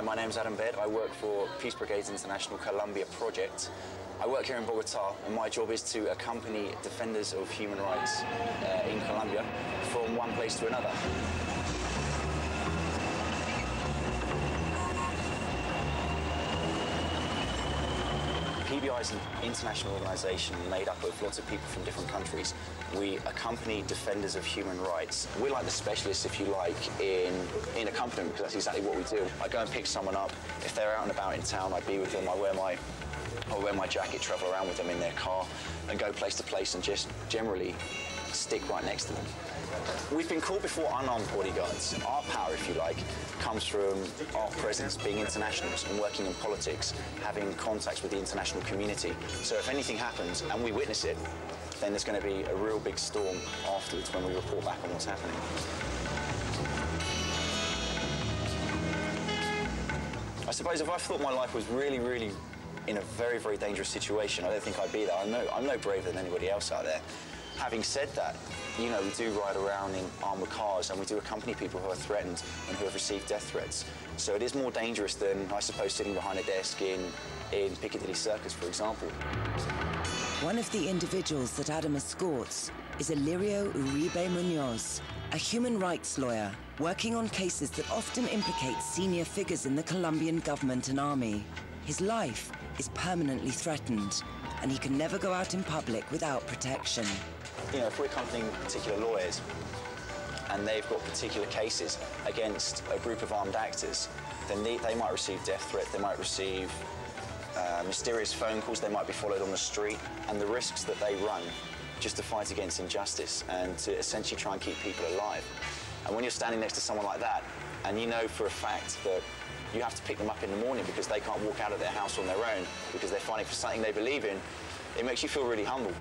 my name's Baird. I work for Peace Brigades International Colombia project. I work here in Bogotá, and my job is to accompany defenders of human rights in Colombia from one place to another. PBI is an international organisation made up of lots of people from different countries. We accompany defenders of human rights. We're like the specialists, if you like, in accompaniment, because that's exactly what we do. I go and pick someone up. If they're out and about in town, I be with them. I wear my jacket, travel around with them in their car, and go place to place and just generally stick right next to them. We've been called before unarmed bodyguards. Our power, if you like, comes from our presence being internationals and working in politics, having contacts with the international community. So if anything happens and we witness it, then there's going to be a real big storm afterwards when we report back on what's happening. I suppose if I thought my life was really in a very dangerous situation, I don't think I'd be there. I'm no braver than anybody else out there. Having said that, you know, we do ride around in armoured cars and we do accompany people who are threatened and who have received death threats. So it is more dangerous than, I suppose, sitting behind a desk in Piccadilly Circus, for example. One of the individuals that Adam escorts is Alirio Uribe Munoz, a human rights lawyer working on cases that often implicate senior figures in the Colombian government and army. His life is permanently threatened, and he can never go out in public without protection. You know, if we're accompanying particular lawyers and they've got particular cases against a group of armed actors, then they might receive death threats, they might receive mysterious phone calls, they might be followed on the street, and the risks that they run just to fight against injustice and to essentially try and keep people alive. And when you're standing next to someone like that, and you know for a fact that you have to pick them up in the morning because they can't walk out of their house on their own because they're fighting for something they believe in, it makes you feel really humble.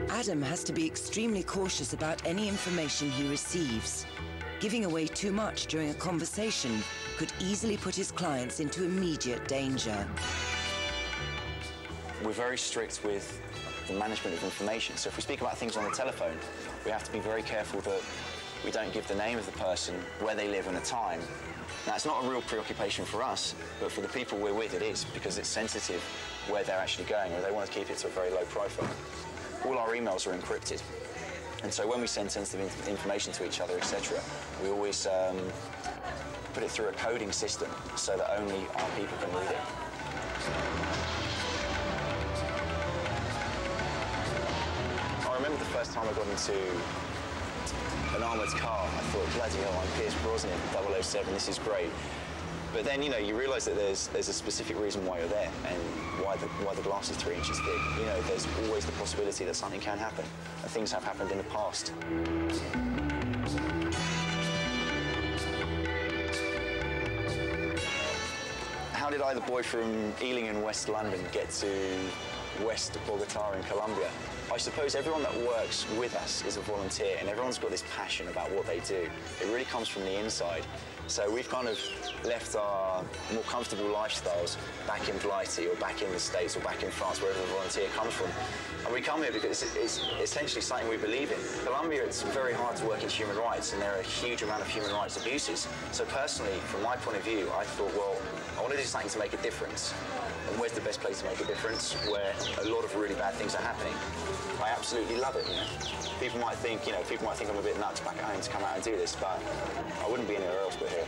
Adam has to be extremely cautious about any information he receives. Giving away too much during a conversation could easily put his clients into immediate danger. We're very strict with the management of information. So if we speak about things on the telephone, we have to be very careful that we don't give the name of the person, where they live and the time. Now, it's not a real preoccupation for us, but for the people we're with it is, because it's sensitive where they're actually going, or they want to keep it to a very low profile. All our emails are encrypted. And so when we send sensitive information to each other, etc., we always put it through a coding system so that only our people can read it. I remember the first time I got into an armoured car, I thought, bloody hell, I'm Pierce Brosnan, 007, this is great. But then, you know, you realise that there's a specific reason why you're there and why the glass is 3 inches thick. You know, there's always the possibility that something can happen, and things have happened in the past. How did I, the boy from Ealing in West London, get to West Bogotá in Colombia? I suppose everyone that works with us is a volunteer, and everyone's got this passion about what they do. It really comes from the inside. So we've kind of left our more comfortable lifestyles back in Blighty or back in the States or back in France, wherever the volunteer comes from. And we come here because it's essentially something we believe in. Colombia, it's very hard to work in human rights, and there are a huge amount of human rights abuses. So personally, from my point of view, I thought, well, I want to do something to make a difference. And where's the best place to make a difference? Where a lot of really bad things are happening. I absolutely love it, you know. People might think I'm a bit nuts back at home to come out and do this, but I wouldn't be anywhere else but here.